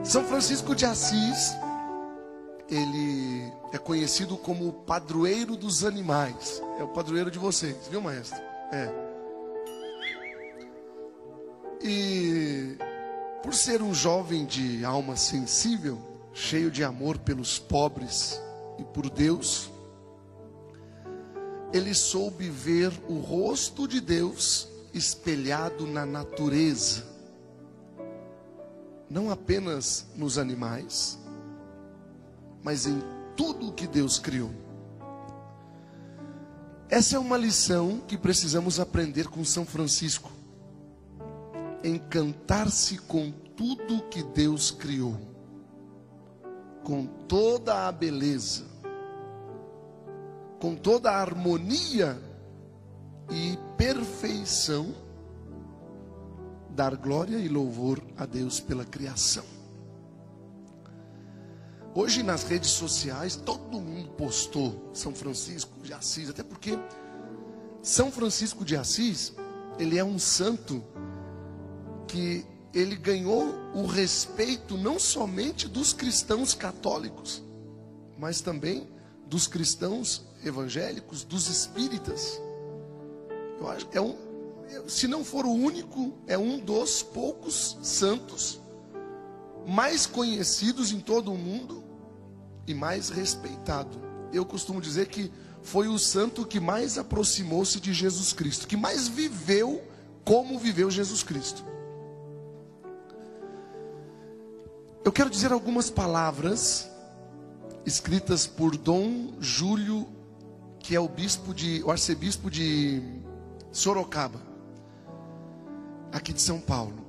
São Francisco de Assis, ele é conhecido como o padroeiro dos animais. É o padroeiro de vocês, viu, maestro? É. E por ser um jovem de alma sensível, cheio de amor pelos pobres e por Deus, ele soube ver o rosto de Deus espelhado na natureza. Não apenas nos animais, mas em tudo que Deus criou. Essa é uma lição que precisamos aprender com São Francisco. Encantar-se com tudo que Deus criou, com toda a beleza, com toda a harmonia e perfeição, dar glória e louvor a Deus pela criação. Hoje nas redes sociais todo mundo postou São Francisco de Assis, até porque São Francisco de Assis, ele é um santo que ele ganhou o respeito não somente dos cristãos católicos, mas também dos cristãos evangélicos, dos espíritas. Eu acho que se não for o único, é um dos poucos santos mais conhecidos em todo o mundo e mais respeitado. Eu costumo dizer que foi o santo que mais aproximou-se de Jesus Cristo, que mais viveu como viveu Jesus Cristo. Eu quero dizer algumas palavras escritas por Dom Júlio, que é o arcebispo de Sorocaba, aqui de São Paulo.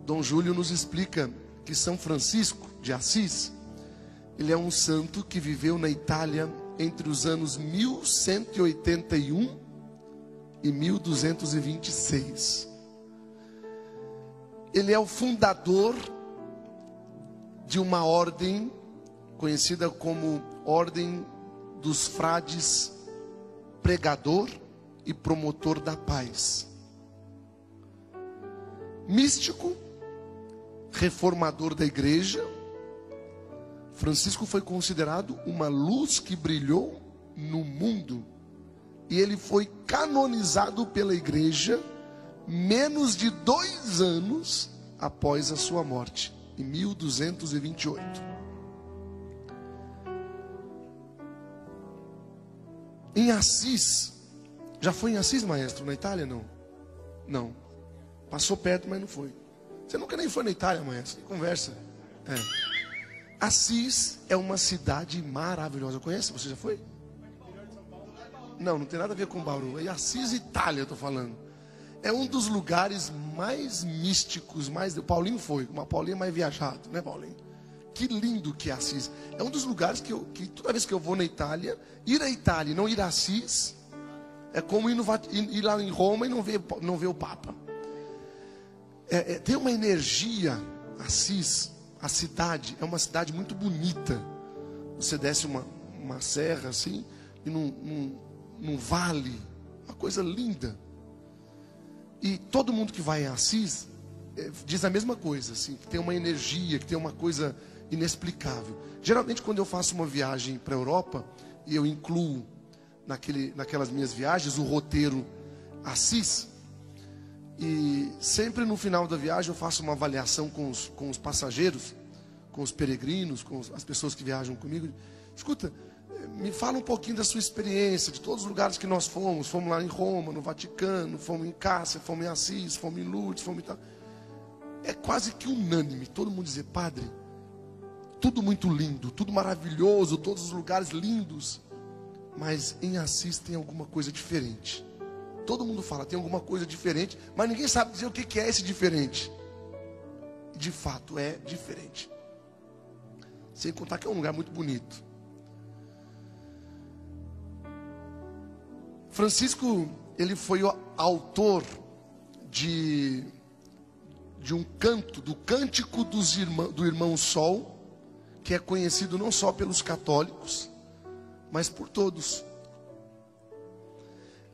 Dom Júlio nos explica que São Francisco de Assis, ele é um santo que viveu na Itália entre os anos 1181 e 1226. Ele é o fundador de uma ordem conhecida como Ordem dos Frades Pregador e Promotor da Paz. Místico, reformador da igreja, Francisco foi considerado uma luz que brilhou no mundo, e ele foi canonizado pela igreja menos de 2 anos após a sua morte, em 1228. Em Assis, já foi em Assis, maestro, na Itália? Não. Passou perto, mas não foi. Você nunca nem foi na Itália, maestro. Que conversa. Assis é uma cidade maravilhosa. Conhece? Você já foi? Não tem nada a ver com Bauru. É Assis, Itália, eu estou falando. É um dos lugares mais místicos, O Paulinho foi. O Paulinho é mais viajado, né, Paulinho? Que lindo que é Assis. É um dos lugares que toda vez que eu vou na Itália, ir à Itália e não ir a Assis, é como ir lá em Roma e não ver o Papa. Tem uma energia. Assis, a cidade, é uma cidade muito bonita. Você desce uma serra assim, e num vale, uma coisa linda. E todo mundo que vai a Assis diz a mesma coisa, assim, que tem uma energia, que tem uma coisa inexplicável. Geralmente quando eu faço uma viagem para a Europa, e eu incluo naquelas minhas viagens o roteiro Assis, e sempre no final da viagem eu faço uma avaliação com os passageiros, com os peregrinos, com as pessoas que viajam comigo. Escuta, me fala um pouquinho da sua experiência, de todos os lugares que nós fomos. Fomos lá em Roma, no Vaticano, fomos em Cássia, fomos em Assis, fomos em Lourdes, fomos em tal. É quase que unânime, todo mundo dizer: padre, tudo muito lindo, tudo maravilhoso, todos os lugares lindos, mas em Assis tem alguma coisa diferente. Todo mundo fala, tem alguma coisa diferente, mas ninguém sabe dizer o que é esse diferente. De fato é diferente. Sem contar que é um lugar muito bonito. Francisco, ele foi o autor de um canto, do Cântico do Irmão Sol, que é conhecido não só pelos católicos, mas por todos.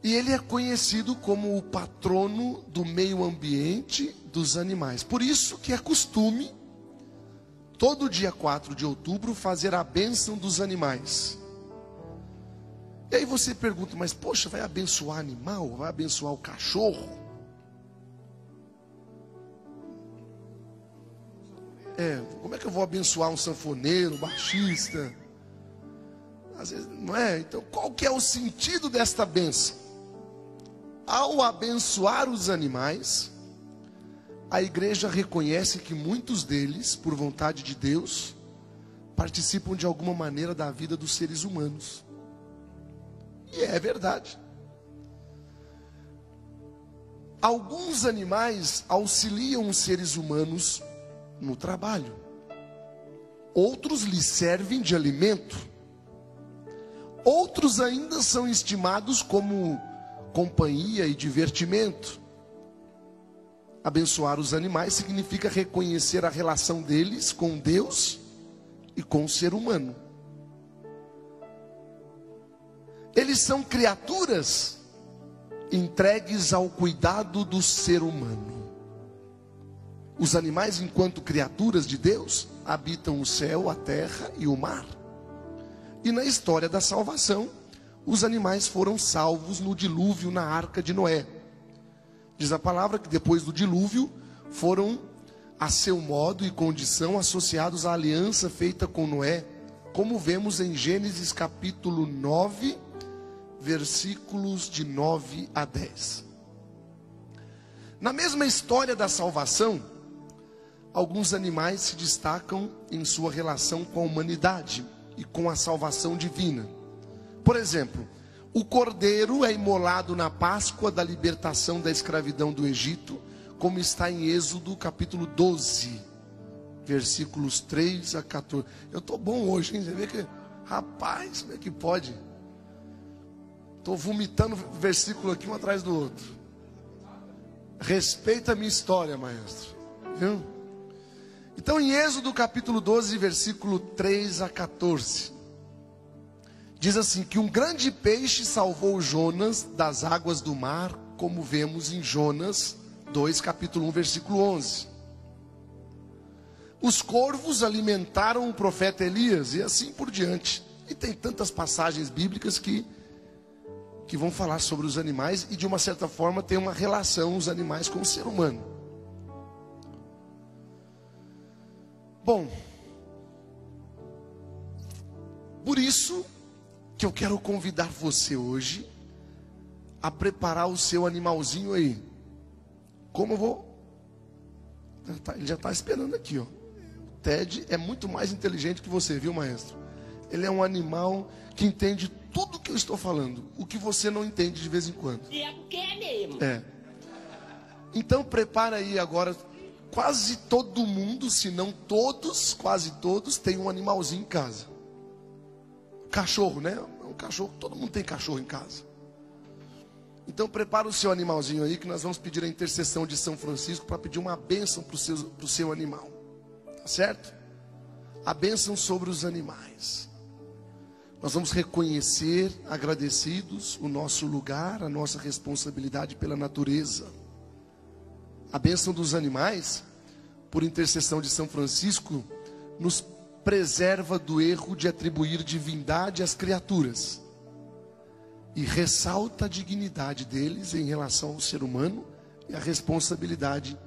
E ele é conhecido como o patrono do meio ambiente, dos animais. Por isso que é costume, todo dia 4 de outubro, fazer a bênção dos animais. E aí você pergunta, mas poxa, vai abençoar animal? Vai abençoar o cachorro? Como é que eu vou abençoar um sanfoneiro, um baixista? Às vezes, não é? Então, qual que é o sentido desta bênção? Ao abençoar os animais, a igreja reconhece que muitos deles, por vontade de Deus, participam de alguma maneira da vida dos seres humanos. E é verdade. Alguns animais auxiliam os seres humanos no trabalho. Outros lhes servem de alimento. Outros ainda são estimados como companhia e divertimento. Abençoar os animais significa reconhecer a relação deles com Deus e com o ser humano. Eles são criaturas entregues ao cuidado do ser humano. Os animais, enquanto criaturas de Deus, habitam o céu, a terra e o mar. E na história da salvação, os animais foram salvos no dilúvio na arca de Noé. Diz a palavra que depois do dilúvio, foram a seu modo e condição associados à aliança feita com Noé, como vemos em Gênesis capítulo 9, versículos de 9 a 10. Na mesma história da salvação, alguns animais se destacam em sua relação com a humanidade e com a salvação divina. Por exemplo, o cordeiro é imolado na Páscoa da libertação da escravidão do Egito, como está em Êxodo capítulo 12, versículos 3 a 14. Eu estou bom hoje, hein? Você vê que, rapaz, como é que pode? Estou vomitando versículo aqui um atrás do outro. Respeita a minha história, maestro. Viu? Então, em Êxodo capítulo 12, versículo 3 a 14, diz assim, que um grande peixe salvou Jonas das águas do mar, como vemos em Jonas 2, capítulo 1, versículo 11. Os corvos alimentaram o profeta Elias, e assim por diante. E tem tantas passagens bíblicas que vão falar sobre os animais, e de uma certa forma tem uma relação os animais com o ser humano. Bom, por isso que eu quero convidar você hoje a preparar o seu animalzinho aí. Como eu vou? Ele já está esperando aqui, ó. O Ted é muito mais inteligente que você, viu, maestro? Ele é um animal que entende tudo que eu estou falando, o que você não entende de vez em quando. E é porque é mesmo. É. Então prepara aí agora. Quase todo mundo, se não todos, quase todos, tem um animalzinho em casa. Cachorro, né? Um cachorro, todo mundo tem cachorro em casa. Então prepara o seu animalzinho aí, que nós vamos pedir a intercessão de São Francisco para pedir uma bênção para o seu animal. Tá certo? A bênção sobre os animais. Nós vamos reconhecer, agradecidos, o nosso lugar, a nossa responsabilidade pela natureza. A bênção dos animais, por intercessão de São Francisco, nos preserva do erro de atribuir divindade às criaturas e ressalta a dignidade deles em relação ao ser humano e a responsabilidade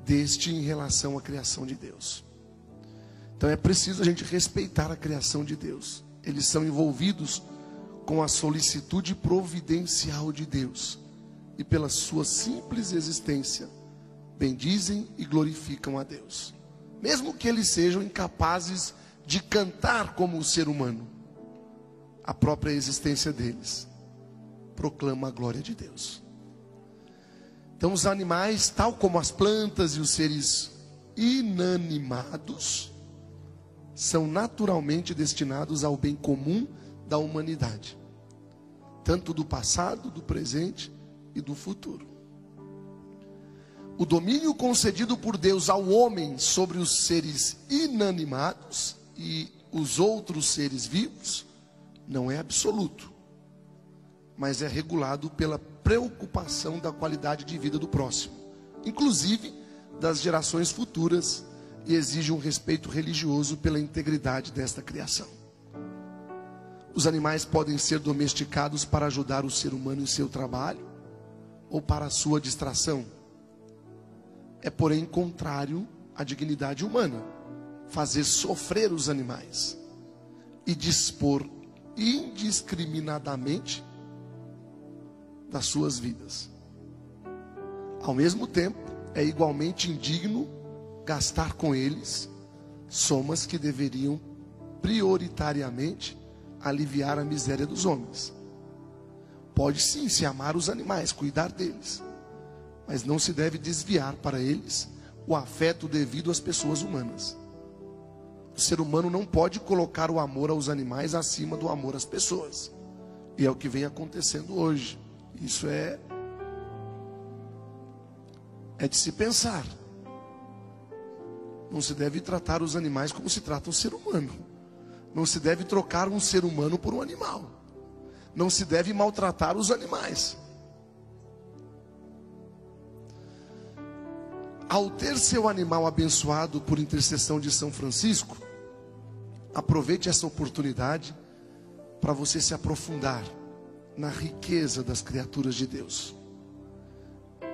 deste em relação à criação de Deus. Então é preciso a gente respeitar a criação de Deus. Eles são envolvidos com a solicitude providencial de Deus e pela sua simples existência bendizem e glorificam a Deus, mesmo que eles sejam incapazes de cantar como o ser humano. A própria existência deles proclama a glória de Deus. Então os animais, tal como as plantas e os seres inanimados, são naturalmente destinados ao bem comum da humanidade, tanto do passado, do presente e do futuro. O domínio concedido por Deus ao homem sobre os seres inanimados e os outros seres vivos não é absoluto, mas é regulado pela preocupação da qualidade de vida do próximo, inclusive das gerações futuras, e exige um respeito religioso pela integridade desta criação. Os animais podem ser domesticados para ajudar o ser humano em seu trabalho ou para a sua distração. É, porém, contrário à dignidade humana fazer sofrer os animais e dispor indiscriminadamente das suas vidas. Ao mesmo tempo, é igualmente indigno gastar com eles somas que deveriam prioritariamente aliviar a miséria dos homens. Pode sim se amar os animais, cuidar deles, mas não se deve desviar para eles o afeto devido às pessoas humanas. O ser humano não pode colocar o amor aos animais acima do amor às pessoas. E é o que vem acontecendo hoje. Isso é de se pensar. Não se deve tratar os animais como se trata o ser humano. Não se deve trocar um ser humano por um animal. Não se deve maltratar os animais. Ao ter seu animal abençoado por intercessão de São Francisco, aproveite essa oportunidade para você se aprofundar na riqueza das criaturas de Deus.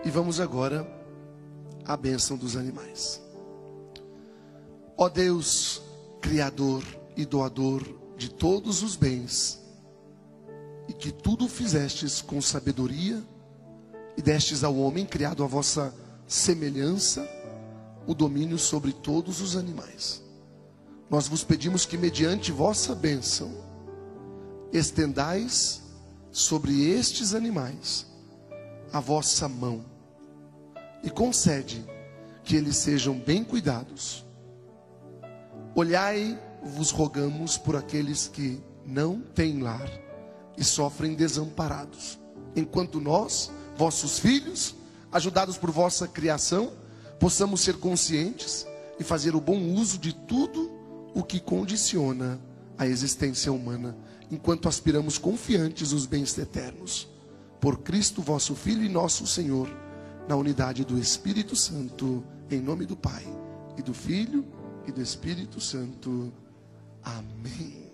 E vamos agora à bênção dos animais. Ó Deus, Criador e doador de todos os bens, e que tudo fizestes com sabedoria, e destes ao homem criado à vossa semelhança o domínio sobre todos os animais. Nós vos pedimos que, mediante vossa bênção, estendais sobre estes animais a vossa mão e concede que eles sejam bem cuidados. Olhai, vos rogamos, por aqueles que não têm lar e sofrem desamparados, enquanto nós, vossos filhos, ajudados por vossa criação, possamos ser conscientes e fazer o bom uso de tudo o que condiciona a existência humana, enquanto aspiramos confiantes os bens eternos. Por Cristo vosso Filho e nosso Senhor, na unidade do Espírito Santo, em nome do Pai, e do Filho, e do Espírito Santo. Amém.